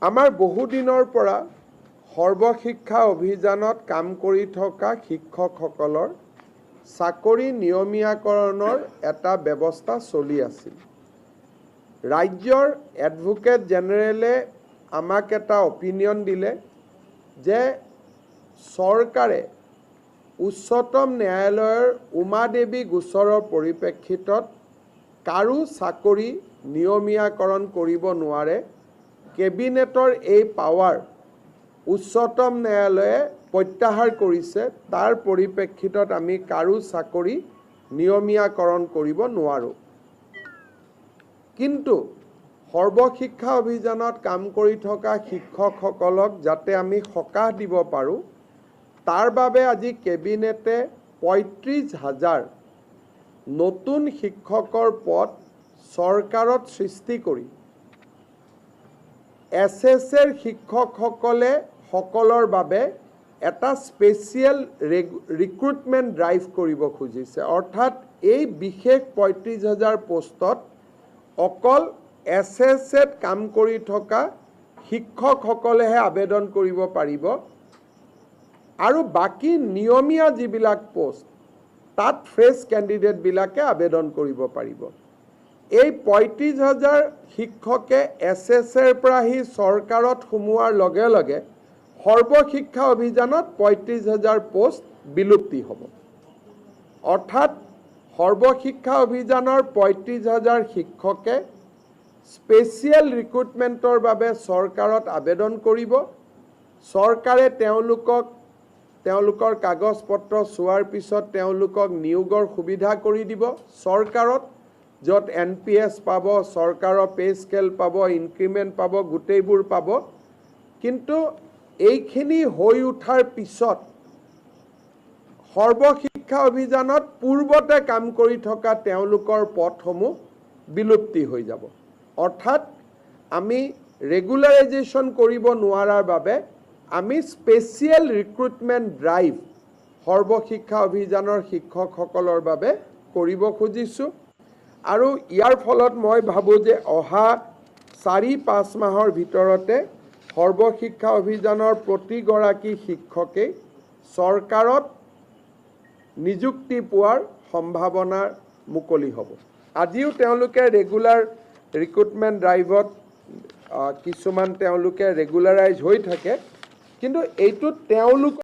আমাৰ বহুদিনৰ পৰা সৰ্বশিক্ষা অভিযানত কাম কৰি থকা শিক্ষকসকলৰ চাকৰি নিয়মীয়াকৰণৰ এটা ব্যৱস্থা চলি আছিল। ৰাজ্যৰ এডভোকেট জেনেৰেলে আমাক এটা অপিনিয়ন দিলে যে চৰকাৰে উচ্চতম ন্যায়ালয়ৰ উমাদেৱী গোচৰৰ পৰিপ্ৰেক্ষিতত কাৰো চাকৰি নিয়মীয়াকৰণ কৰিব নোৱাৰে। কেবিনেটৰ এই পাৱাৰ উচ্চতম ন্যায়ালয়ে প্ৰত্যাহাৰ কৰিছে। তাৰ পৰিপ্ৰেক্ষিতত আমি কাৰো চাকৰি নিয়মীয়াকৰণ কৰিব নোৱাৰোঁ। কিন্তু সৰ্বশিক্ষা অভিযানত কাম কৰি থকা শিক্ষকসকলক যাতে আমি সকাহ দিব পাৰোঁ, তাৰ বাবে আজি কেবিনেটে ৩৫,০০০ নতুন শিক্ষকৰ পদ চৰকাৰত সৃষ্টি কৰি SSR শিক্ষকসকলৰ বাবে এটা স্পেচিয়েল ৰিক্ৰুটমেণ্ট ড্ৰাইভ কৰিব খুজিছে। অৰ্থাৎ এই বিশেষ ৩৫,০০০ পোষ্টত অকল SSR কাম কৰি থকা শিক্ষকসকলেহে আবেদন কৰিব পাৰিব আৰু বাকী নিয়মীয়া যিবিলাক পোষ্ট তাত ফ্ৰেছ কেণ্ডিডেটবিলাকে আবেদন কৰিব পাৰিব। এই ৩৫,০০০ শিক্ষকে SSR পৰা আহি চৰকাৰত সোমোৱাৰ লগে লগে সৰ্বশিক্ষা অভিযানত ৩৫,০০০ পোষ্ট বিলুপ্তি হ'ব। অৰ্থাৎ সৰ্বশিক্ষা অভিযানৰ ৩৫,০০০ শিক্ষকে স্পেচিয়েল ৰিক্ৰুটমেণ্টৰ বাবে চৰকাৰত আবেদন কৰিব। চৰকাৰে তেওঁলোকৰ কাগজ পত্ৰ চোৱাৰ পিছত তেওঁলোকক নিয়োগৰ সুবিধা কৰি দিব চৰকাৰত, য'ত NPS পাব, চৰকাৰৰ পে স্কেল পাব, ইনক্ৰিমেণ্ট পাব, গোটেইবোৰ পাব। কিন্তু এইখিনি হৈ উঠাৰ পিছত সৰ্বশিক্ষা অভিযানত পূৰ্বতে কাম কৰি থকা তেওঁলোকৰ পদসমূহ বিলুপ্তি হৈ যাব। অৰ্থাৎ আমি ৰেগুলাৰাইজেশ্যন কৰিব নোৱাৰাৰ বাবে আমি স্পেচিয়েল ৰিক্ৰুটমেণ্ট ড্ৰাইভ সৰ্বশিক্ষা অভিযানৰ শিক্ষকসকলৰ বাবে কৰিব খুজিছোঁ। আৰু ইয়াৰ ফলত মই ভাবোঁ যে অহা ৪-৫ মাহৰ ভিতৰতে সৰ্বশিক্ষা অভিযানৰ প্ৰতিগৰাকী শিক্ষকেই চৰকাৰত নিযুক্তি পোৱাৰ সম্ভাৱনা মুকলি হ'ব। আজিও তেওঁলোকে ৰেগুলাৰ ৰিক্ৰুটমেণ্ট ড্ৰাইভত কিছুমান তেওঁলোকে ৰেগুলাৰাইজ হৈ থাকে, কিন্তু এইটোত তেওঁলোক